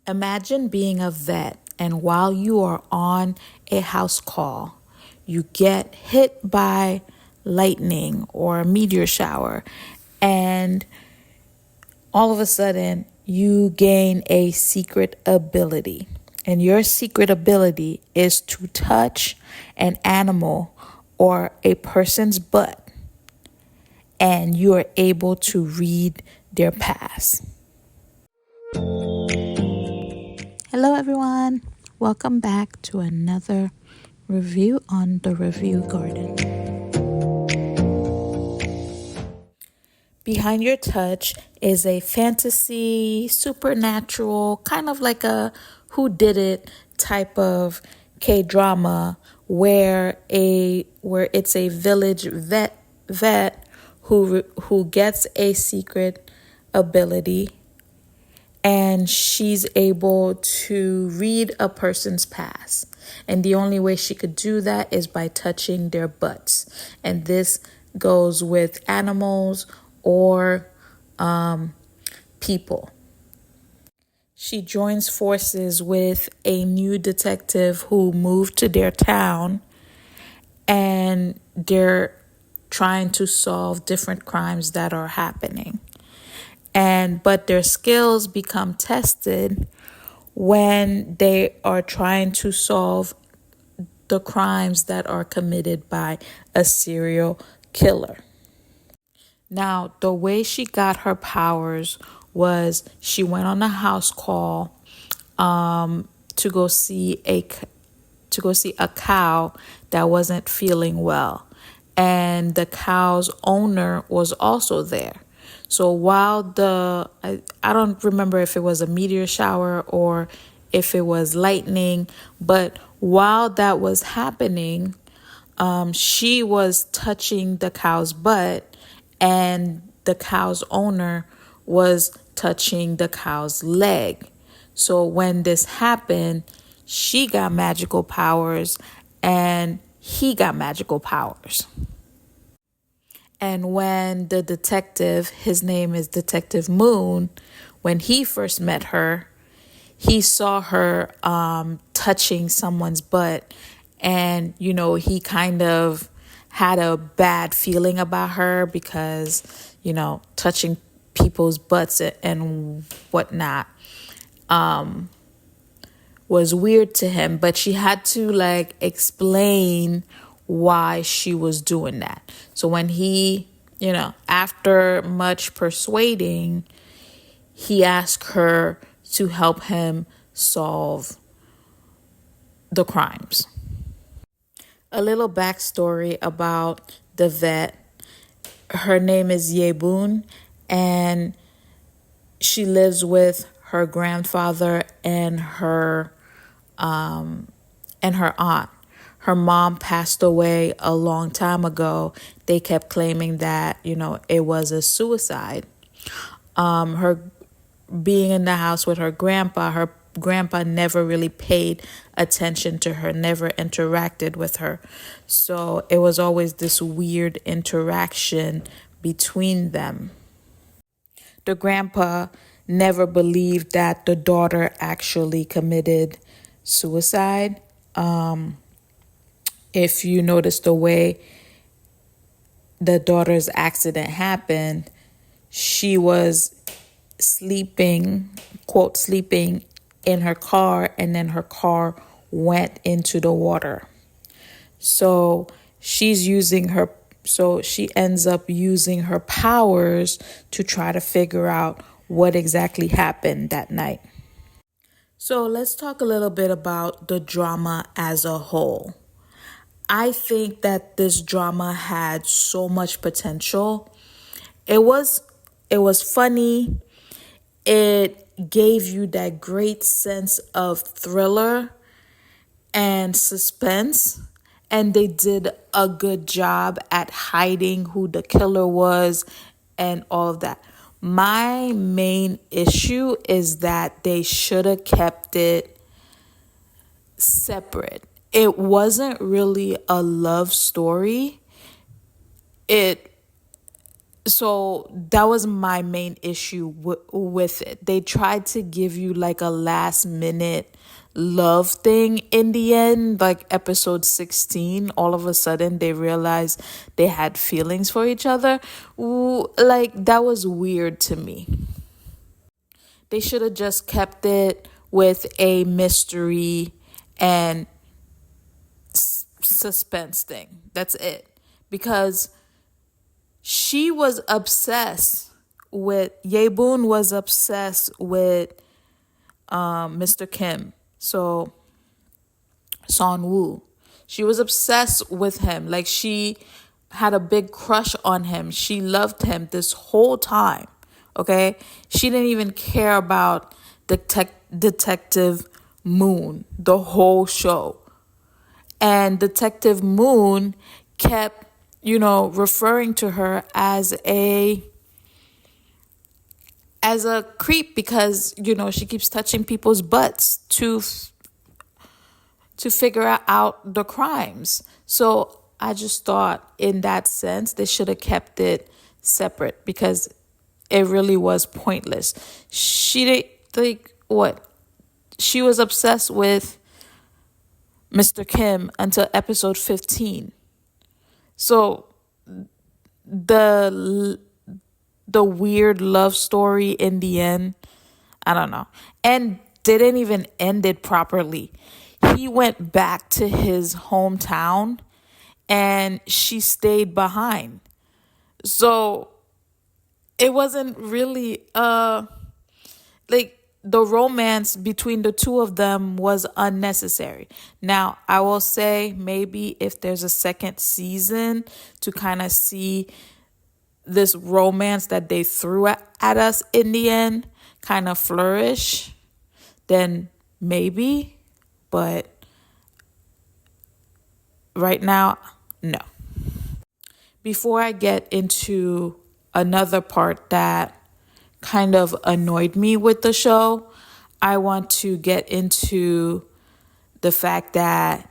Imagine being a vet, and while you are on a house call, you get hit by lightning or a meteor shower, and all of a sudden you gain a secret ability. And your secret ability is to touch an animal or a person's butt, and you are able to read their past. Hello, everyone. Welcome back to another review on the Review Garden. Behind Your Touch is a fantasy, supernatural, kind of like a whodunit type of K-drama where it's a village vet who gets a secret ability, and she's able to read a person's past. And the only way she could do that is by touching their butts. And this goes with animals or people. She joins forces with a new detective who moved to their town, and they're trying to solve different crimes that are happening. But their skills become tested when they are trying to solve the crimes that are committed by a serial killer. Now, the way she got her powers was she went on a house call to go see a cow that wasn't feeling well, and the cow's owner was also there. So while I don't remember if it was a meteor shower or if it was lightning, but while that was happening, she was touching the cow's butt, and the cow's owner was touching the cow's leg. So when this happened, she got magical powers and he got magical powers. And when the detective, his name is Detective Moon, when he first met her, he saw her touching someone's butt, and he kind of had a bad feeling about her because touching people's butts and whatnot was weird to him. But she had to explain why she was doing that. So when he, after much persuading, he asked her to help him solve the crimes. A little backstory about the vet. Her name is Yebun, and she lives with her grandfather and her aunt. Her mom passed away a long time ago. They kept claiming that it was a suicide. Her being in the house with her grandpa never really paid attention to her, never interacted with her. So it was always this weird interaction between them. The grandpa never believed that the daughter actually committed suicide. If you notice the way the daughter's accident happened, she was sleeping, quote, sleeping in her car, and then her car went into the water. So she ends up using her powers to try to figure out what exactly happened that night. So let's talk a little bit about the drama as a whole. I think that this drama had so much potential. It was funny. It gave you that great sense of thriller and suspense, and they did a good job at hiding who the killer was and all of that. My main issue is that they should have kept it separate. It wasn't really a love story. It So that was my main issue with it. They tried to give you like a last minute love thing in the end, like episode 16. All of a sudden, they realized they had feelings for each other. Ooh, like, that was weird to me. They should have just kept it with a mystery and suspense thing. That's it. Because she was obsessed with, Yeboon was obsessed with Mr. Kim. So Son Woo. She was obsessed with him. Like, she had a big crush on him. She loved him this whole time. Okay? She didn't even care about Detective Moon the whole show. And Detective Moon kept, referring to her as a creep because, she keeps touching people's butts to figure out the crimes. So I just thought in that sense, they should have kept it separate because it really was pointless. She didn't think what? She was obsessed with Mr. Kim until episode 15. So the weird love story in the end, I don't know. And didn't even end it properly. He went back to his hometown and she stayed behind. So it wasn't really like the romance between the two of them was unnecessary. Now, I will say maybe if there's a second season to kind of see this romance that they threw at us in the end kind of flourish, then maybe. But right now, no. Before I get into another part that kind of annoyed me with the show, I want to get into the fact that,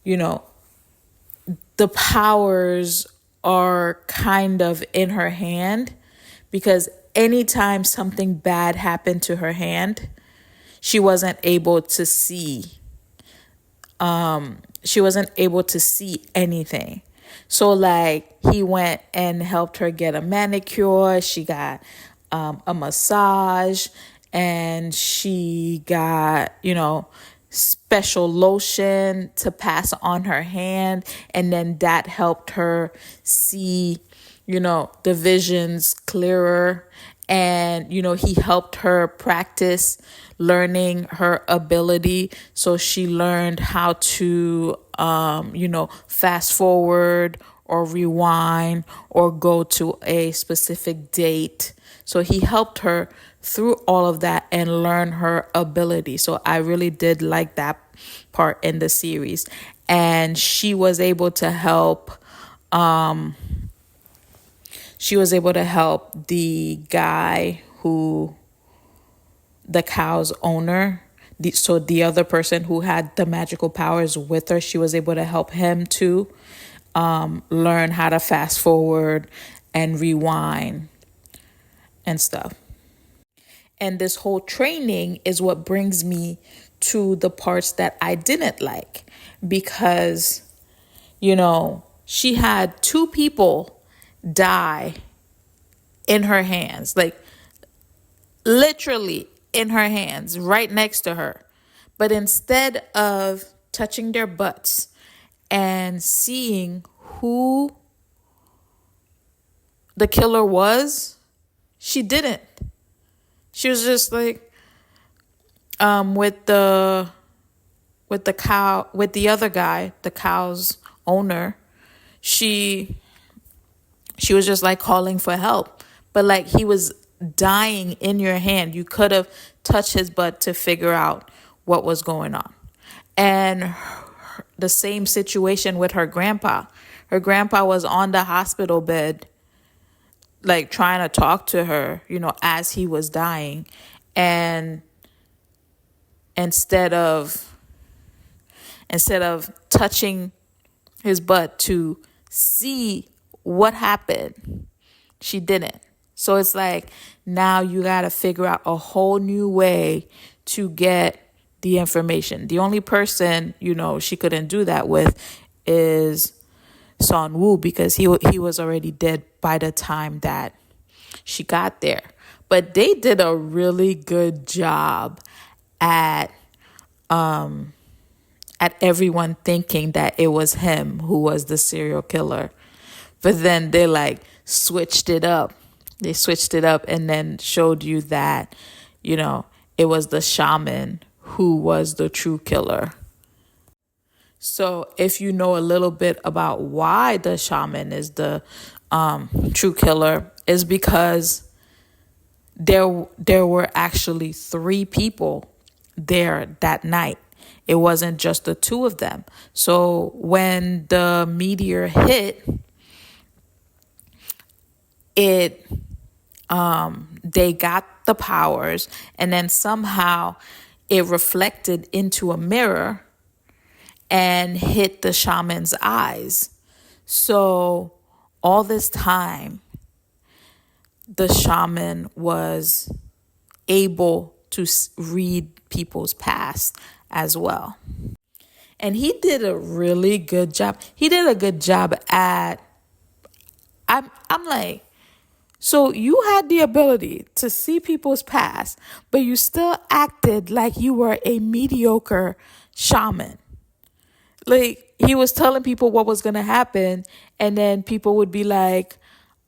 the powers are kind of in her hand because anytime something bad happened to her hand, she wasn't able to see. She wasn't able to see anything. So like he went and helped her get a manicure. She got a massage and she got, special lotion to pass on her hand. And then that helped her see, the visions clearer. And, he helped her practice learning her ability. So she learned how to, fast forward or rewind or go to a specific date. So he helped her through all of that and learn her ability. So I really did like that part in the series. And she was able to help the guy the cow's owner. So the other person who had the magical powers with her, she was able to help him to learn how to fast forward and rewind and stuff. And this whole training is what brings me to the parts that I didn't like because, she had two people die in her hands, like literally in her hands, right next to her. But instead of touching their butts and seeing who the killer was, she didn't. She was just like with the other guy, the cow's owner. She was just like calling for help, but like he was dying in your hand. You could have touched his butt to figure out what was going on. And the same situation with her grandpa. Her grandpa was on the hospital bed, like trying to talk to her, as he was dying. And instead of touching his butt to see what happened, She didn't. So it's like now you got to figure out a whole new way to get the information. The only person, she couldn't do that with is Son Woo, because he was already dead by the time that she got there. But they did a really good job at everyone thinking that it was him who was the serial killer. But then they switched it up. They switched it up and then showed you that, it was the shaman who was the true killer. So if you know a little bit about why the shaman is the true killer, is because there were actually 3 people there that night. It wasn't just the 2 of them. So when the meteor hit, they got the powers, and then somehow it reflected into a mirror and hit the shaman's eyes. So all this time, the shaman was able to read people's past as well. And he did a really good job. He did a good job at, I'm like, so you had the ability to see people's past, but you still acted like you were a mediocre shaman. Like, he was telling people what was going to happen, and then people would be like,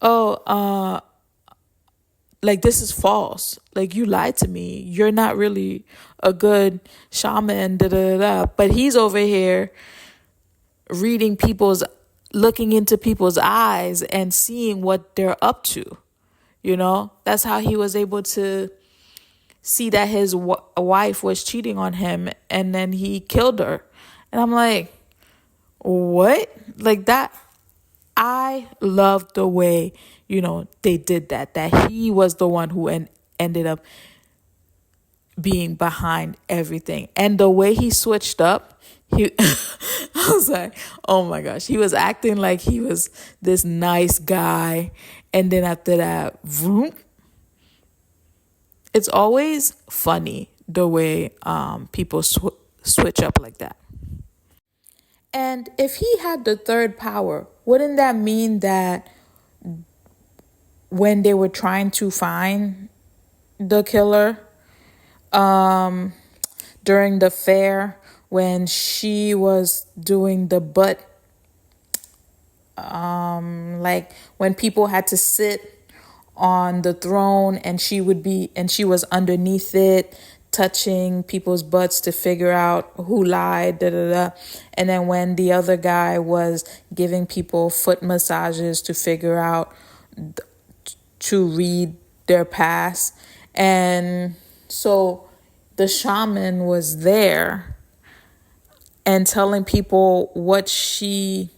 oh, like, this is false. Like, you lied to me. You're not really a good shaman, da da da. But he's over here looking into people's eyes and seeing what they're up to. That's how he was able to see that his wife was cheating on him, and then he killed her. And I'm like, what? Like that. I loved the way, they did that he was the one who ended up being behind everything. And the way he switched up, I was like, oh my gosh, he was acting like he was this nice guy. And then after that, vroom. It's always funny the way people switch up like that. And if he had the 3rd power, wouldn't that mean that when they were trying to find the killer during the fair, when she was doing the butt, like when people had to sit on the throne and she was underneath it, touching people's butts to figure out who lied, da da da. And then when the other guy was giving people foot massages to figure out, to read their past. And so the shaman was there and telling people what she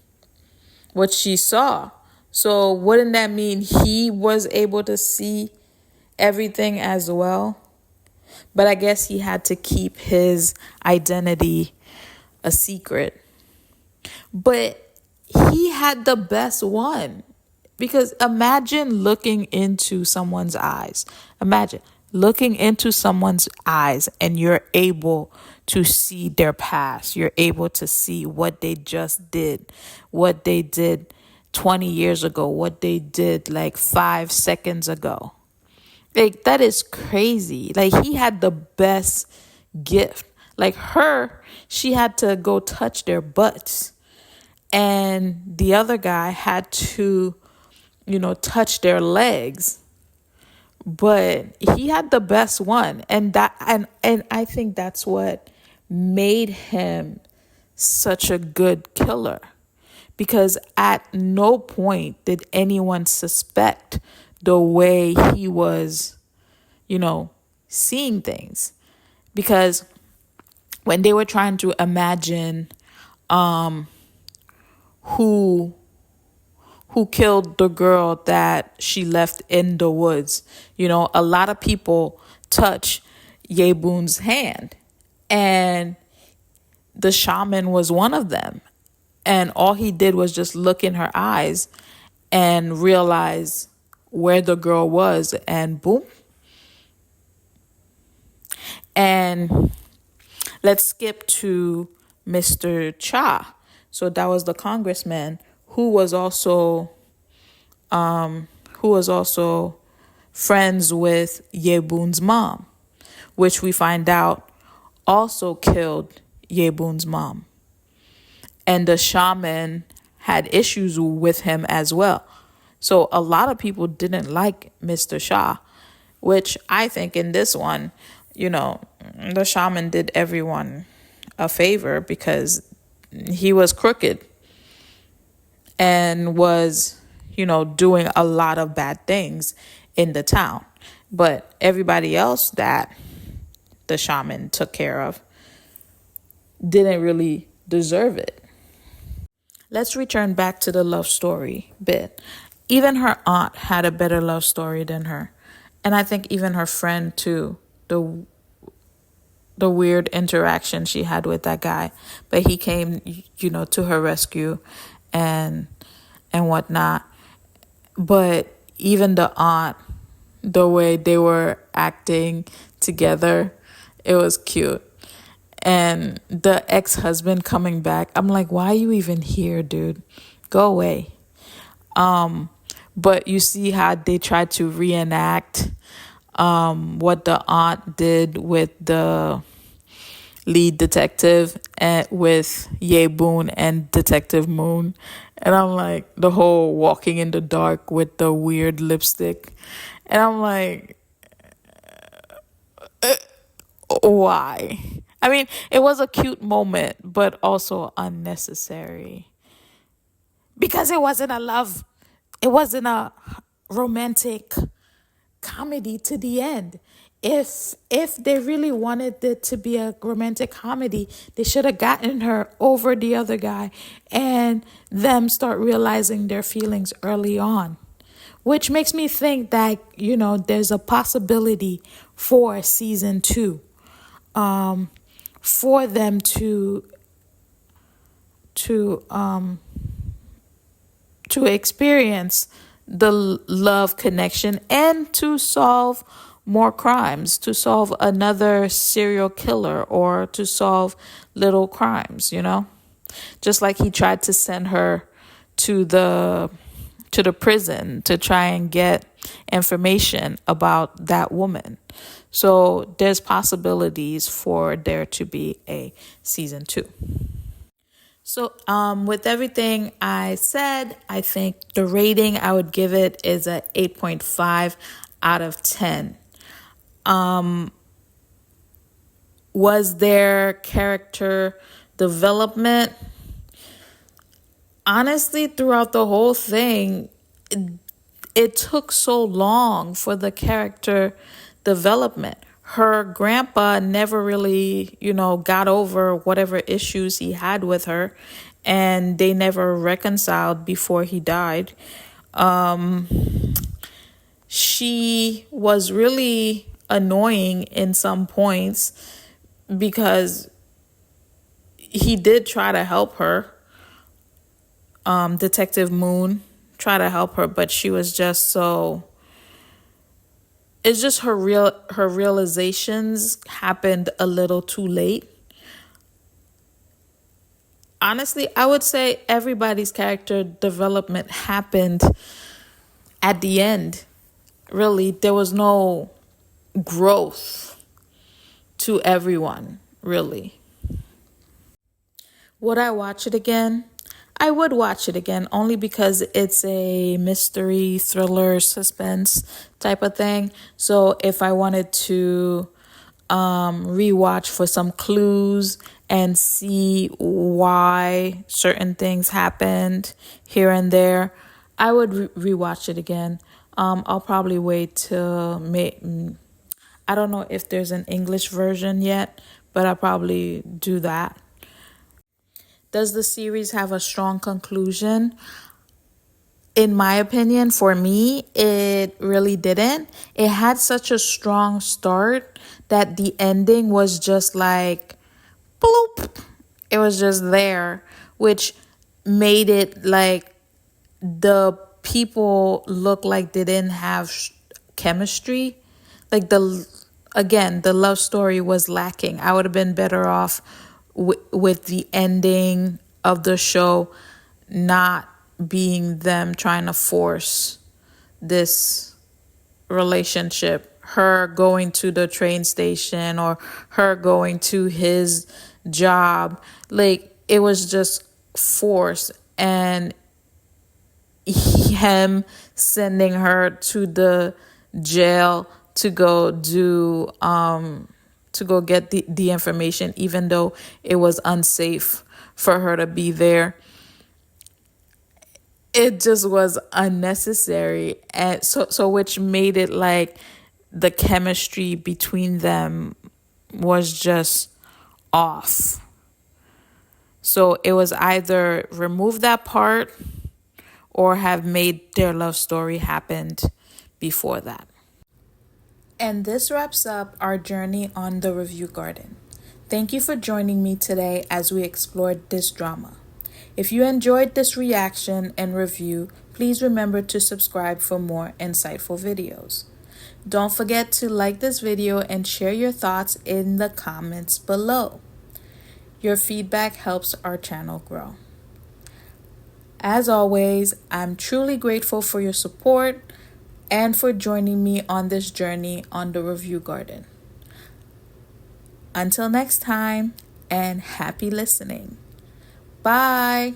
saw. So wouldn't that mean he was able to see everything as well? But I guess he had to keep his identity a secret. But he had the best one. Because imagine looking into someone's eyes. Imagine looking into someone's eyes and you're able to see their past. You're able to see what they just did, what they did 20 years ago, what they did like 5 seconds ago. Like, that is crazy. Like, he had the best gift. Like her, she had to go touch their butts. And the other guy had to, touch their legs. But he had the best one. And I think that's what made him such a good killer. Because at no point did anyone suspect the way he was, seeing things. Because when they were trying to imagine who killed the girl that she left in the woods, a lot of people touch Ye Boon's hand. And the shaman was one of them. And all he did was just look in her eyes and realize where the girl was, and boom. And let's skip to Mr. Cha. So that was the congressman who was also friends with Yebun's mom, which we find out also killed Yebun's mom. And the shaman had issues with him as well. So a lot of people didn't like Mr. Shah, which I think in this one, the shaman did everyone a favor because he was crooked and was, doing a lot of bad things in the town. But everybody else that the shaman took care of didn't really deserve it. Let's return back to the love story bit. Even her aunt had a better love story than her. And I think even her friend too. The weird interaction she had with that guy. But he came, to her rescue and whatnot. But even the aunt, the way they were acting together, it was cute. And the ex-husband coming back, I'm like, why are you even here, dude? Go away. But you see how they tried to reenact what the aunt did with the lead detective and with Ye Boon and Detective Moon. And I'm like, the whole walking in the dark with the weird lipstick. And I'm like, why? I mean, it was a cute moment, but also unnecessary. Because it wasn't a romantic comedy to the end. If they really wanted it to be a romantic comedy, they should have gotten her over the other guy and them start realizing their feelings early on. Which makes me think that, there's a possibility for season 2. For them to experience the love connection and to solve more crimes, to solve another serial killer or to solve little crimes, just like he tried to send her to the prison to try and get information about that woman. So there's possibilities for there to be a season 2. So with everything I said, I think the rating I would give it is a 8.5 out of 10. Was there character development? Honestly, throughout the whole thing, it took so long for the character development. Her grandpa never really, got over whatever issues he had with her, and they never reconciled before he died. She was really annoying in some points because he did try to help her. Detective Moon tried to help her, but she was just so... It's just her realizations happened a little too late. Honestly, I would say everybody's character development happened at the end. Really, there was no growth to everyone, really. Would I watch it again? I would watch it again only because it's a mystery, thriller, suspense type of thing. So if I wanted to rewatch for some clues and see why certain things happened here and there, I would rewatch it again. I'll probably wait till I don't know if there's an English version yet, but I'll probably do that. Does the series have a strong conclusion? In my opinion, for me, it really didn't. It had such a strong start that the ending was just like, bloop. It was just there, which made it like the people look like they didn't have chemistry. Like the love story was lacking. I would have been better off with the ending of the show not being them trying to force this relationship, her going to the train station or her going to his job. Like, it was just forced, and him sending her to the jail to go do to go get the information, even though it was unsafe for her to be there. It just was unnecessary, and so which made it like the chemistry between them was just off. So it was either remove that part or have made their love story happened before that. And this wraps up our journey on The Review Garden. Thank you for joining me today as we explored this drama. If you enjoyed this reaction and review, please remember to subscribe for more insightful videos. Don't forget to like this video and share your thoughts in the comments below. Your feedback helps our channel grow. As always, I'm truly grateful for your support and for joining me on this journey on The Review Garden. Until next time, and happy listening. Bye.